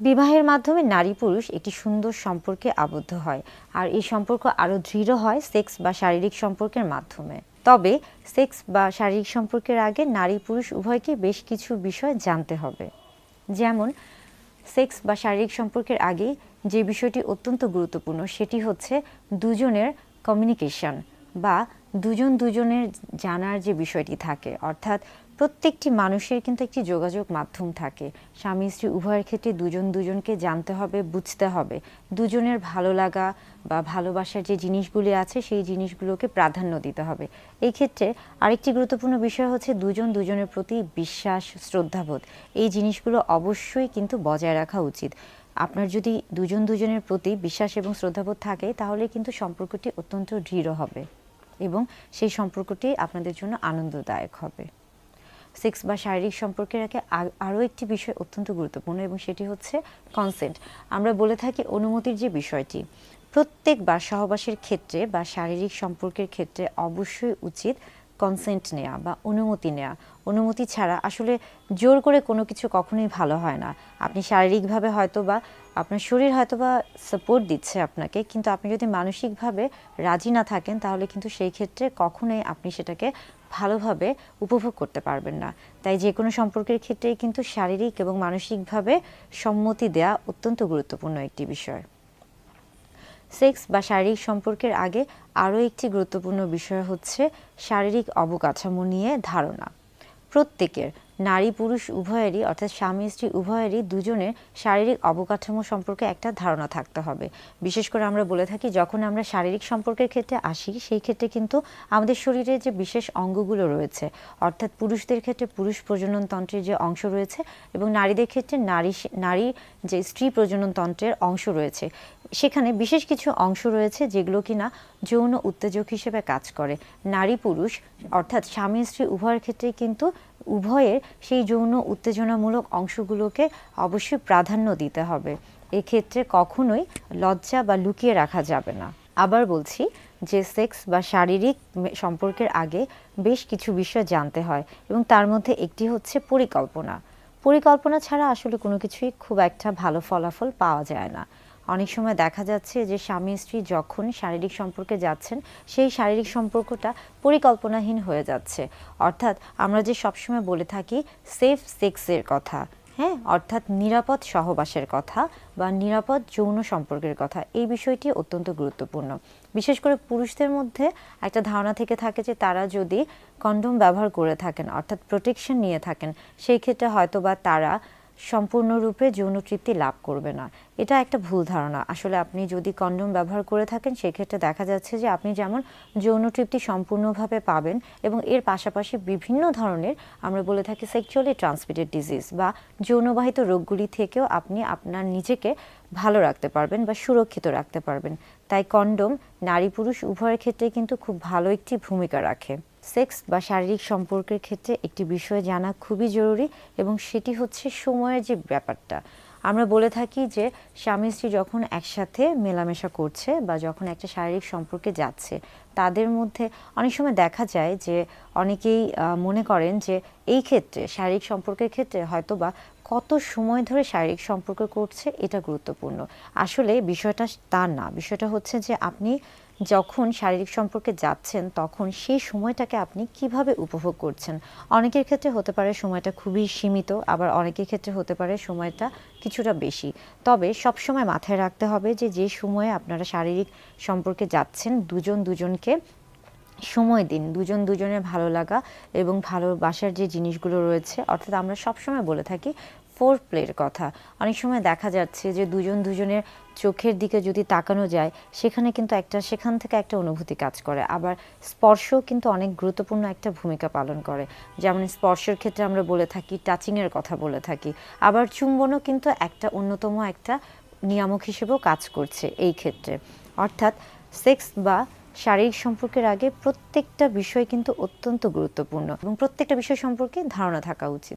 বিবাহের মাধ্যমে নারী পুরুষ একটি সুন্দর সম্পর্কে আবদ্ধ হয়, আর এই সম্পর্ক আরও দৃঢ় হয় সেক্স বা শারীরিক সম্পর্কের মাধ্যমে। তবে সেক্স বা শারীরিক সম্পর্কের আগে নারী পুরুষ উভয়কে বেশ কিছু বিষয় জানতে হবে। যেমন সেক্স বা শারীরিক সম্পর্কের আগে যে বিষয়টি অত্যন্ত গুরুত্বপূর্ণ সেটি হচ্ছে দুজনের কমিউনিকেশন বা দুজনের জানার যে বিষয়টি থাকে, অর্থাৎ প্রত্যেকটি মানুষের কিন্তু একটি যোগাযোগ মাধ্যম থাকে। স্বামী স্ত্রী উভয়ের ক্ষেত্রে দুজনকে জানতে হবে, বুঝতে হবে, দুজনের ভালো লাগা বা ভালোবাসার যে জিনিসগুলি আছে সেই জিনিসগুলোকে প্রাধান্য দিতে হবে। এই ক্ষেত্রে আরেকটি গুরুত্বপূর্ণ বিষয় হচ্ছে দুজনের প্রতি বিশ্বাস, শ্রদ্ধাবোধ। এই জিনিসগুলো অবশ্যই কিন্তু বজায় রাখা উচিত। আপনার যদি দুজনের প্রতি বিশ্বাস এবং শ্রদ্ধাবোধ থাকে তাহলে কিন্তু সম্পর্কটি অত্যন্ত দৃঢ় হবে এবং সেই সম্পর্কটি আপনাদের জন্য আনন্দদায়ক হবে। সেক্স বা শারীরিক সম্পর্কের আগে আরও একটি বিষয় অত্যন্ত গুরুত্বপূর্ণ এবং সেটি হচ্ছে কনসেন্ট। আমরা বলে থাকি অনুমতির যে বিষয়টি, প্রত্যেকবার সহবাসের ক্ষেত্রে বা শারীরিক সম্পর্কের ক্ষেত্রে অবশ্যই উচিত কনসেন্ট নেওয়া বা অনুমতি নেওয়া। অনুমতি ছাড়া আসলে জোর করে কোনো কিছু কখনোই ভালো হয় না। আপনি শারীরিকভাবে হয়তো বা আপনার শরীর হয়তো বা সাপোর্ট দিচ্ছে আপনাকে, কিন্তু আপনি যদি মানসিকভাবে রাজি না থাকেন তাহলে কিন্তু সেই ক্ষেত্রে কখনোই আপনি সেটাকে ভালোভাবে উপভোগ করতে পারবেন না। তাই যে কোনো সম্পর্কের ক্ষেত্রেই কিন্তু শারীরিক এবং মানসিকভাবে সম্মতি দেওয়া অত্যন্ত গুরুত্বপূর্ণ একটি বিষয়। সেক্স বা শারীরিক সম্পর্কের আগে আরও একটি গুরুত্বপূর্ণ বিষয় হচ্ছে শারীরিক অবকাঠামো নিয়ে ধারণা। প্রত্যেকের, নারী পুরুষ উভয়েরই, অর্থাৎ স্বামী স্ত্রী উভয়েরই দুজনের শারীরিক অবকাঠামো সম্পর্কে একটা ধারণা থাকতে হবে। বিশেষ করে আমরা বলে থাকি যখন আমরা শারীরিক সম্পর্কের ক্ষেত্রে আসি সেই ক্ষেত্রে কিন্তু আমাদের শরীরে যে বিশেষ অঙ্গগুলো রয়েছে, অর্থাৎ পুরুষদের ক্ষেত্রে পুরুষ প্রজনন তন্ত্রের যে অংশ রয়েছে এবং নারীদের ক্ষেত্রে নারী যে স্ত্রী প্রজনন তন্ত্রের অংশ রয়েছে, সেখানে বিশেষ কিছু অংশ রয়েছে যেগুলো কিনা যৌন উত্তেজক হিসেবে কাজ করে। নারী পুরুষ অর্থাৎ স্বামী স্ত্রী উভয়ের ক্ষেত্রে কিন্তু উভয়ের সেই যৌন উত্তেজনামূলক অংশগুলোকে অবশ্যই প্রাধান্য দিতে হবে। এক্ষেত্রে কখনোই লজ্জা বা লুকিয়ে রাখা যাবে না। আবার বলছি যে সেক্স বা শারীরিক সম্পর্কের আগে বেশ কিছু বিষয় জানতে হয় এবং তার মধ্যে একটি হচ্ছে পরিকল্পনা। পরিকল্পনা ছাড়া আসলে কোনো কিছুই খুব একটা ভালো ফলাফল পাওয়া যায় না। অনেক সময় দেখা যাচ্ছে যে স্বামী স্ত্রী যখন শারীরিক সম্পর্কে যাচ্ছেন সেই শারীরিক সম্পর্কটা পরিকল্পনাহীন হয়ে যাচ্ছে। অর্থাৎ আমরা যে সবসময় বলে থাকি সেফ সেক্সের কথা, হ্যাঁ, অর্থাৎ নিরাপদ সহবাসের কথা বা নিরাপদ যৌন সম্পর্কের কথা, এই বিষয়টি অত্যন্ত গুরুত্বপূর্ণ। বিশেষ করে পুরুষদের মধ্যে একটা ধারণা থেকে থাকে যে তারা যদি কন্ডোম ব্যবহার করে থাকেন, অর্থাৎ প্রোটেকশন নিয়ে থাকেন, সেই ক্ষেত্রে হয়তো বা তারা সম্পূর্ণরূপে যৌন তৃপ্তি লাভ করবে না। এটা একটা ভুল ধারণা। আসলে আপনি যদি কন্ডোম ব্যবহার করে থাকেন সেক্ষেত্রে দেখা যাচ্ছে যে আপনি যেমন যৌন তৃপ্তি সম্পূর্ণভাবে পাবেন এবং এর পাশাপাশি বিভিন্ন ধরনের, আমরা বলে থাকি সেক্সুয়ালি ট্রান্সমিটেড ডিজিজ বা যৌনবাহিত রোগগুলি থেকেও আপনি আপনার নিজেকে ভালো রাখতে পারবেন বা সুরক্ষিত রাখতে পারবেন। তাই কন্ডোম নারী পুরুষ উভয়ের ক্ষেত্রে কিন্তু খুব ভালো একটি ভূমিকা রাখে। সেক্স বা শারীরিক সম্পর্কের ক্ষেত্রে একটি বিষয় জানা খুবই জরুরি এবং সেটি হচ্ছে সময়ের যে ব্যাপারটা। আমরা বলে থাকি যে স্বামী স্ত্রী যখন একসাথে মেলামেশা করছে বা যখন একটা শারীরিক সম্পর্কে যাচ্ছে তাদের মধ্যে অনেক সময় দেখা যায় যে অনেকেই মনে করেন যে এই ক্ষেত্রে শারীরিক সম্পর্কের ক্ষেত্রে হয়তো বা কত সময় ধরে শারীরিক সম্পর্ক করছে এটা গুরুত্বপূর্ণ। আসলে বিষয়টা তা না। বিষয়টা হচ্ছে যে আপনি যখন শারীরিক সম্পর্কে যাচ্ছেন তখন সেই সময়টাকে আপনি কিভাবে উপভোগ করছেন। অনেকের ক্ষেত্রে হতে পারে সময়টা খুবই সীমিত, আবার অনেকের ক্ষেত্রে হতে পারে সময়টা কিছুটা বেশি। তবে সবসময় মাথায় রাখতে হবে যে যে সময়ে আপনারা শারীরিক সম্পর্কে যাচ্ছেন দুজনকে সময় দিন। দুজনের ভালো লাগা এবং ভালোবাসার যে জিনিসগুলো রয়েছে, অর্থাৎ আমরা সবসময় বলে থাকি ফোর প্লের কথা। অনেক সময় দেখা যাচ্ছে যে দুজনের চোখের দিকে যদি তাকানো যায় সেখান থেকে একটা অনুভূতি কাজ করে। আবার স্পর্শও কিন্তু অনেক গুরুত্বপূর্ণ একটা ভূমিকা পালন করে। যেমন স্পর্শের ক্ষেত্রে আমরা বলে থাকি টাচিংয়ের কথা বলে থাকি। আবার চুম্বনও কিন্তু একটা অন্যতম একটা নিয়ামক হিসেবেও কাজ করছে এই ক্ষেত্রে। অর্থাৎ সেক্স বা শারীরিক সম্পর্কের আগে প্রত্যেকটা বিষয় কিন্তু অত্যন্ত গুরুত্বপূর্ণ এবং প্রত্যেকটা বিষয় সম্পর্কে ধারণা থাকা উচিত।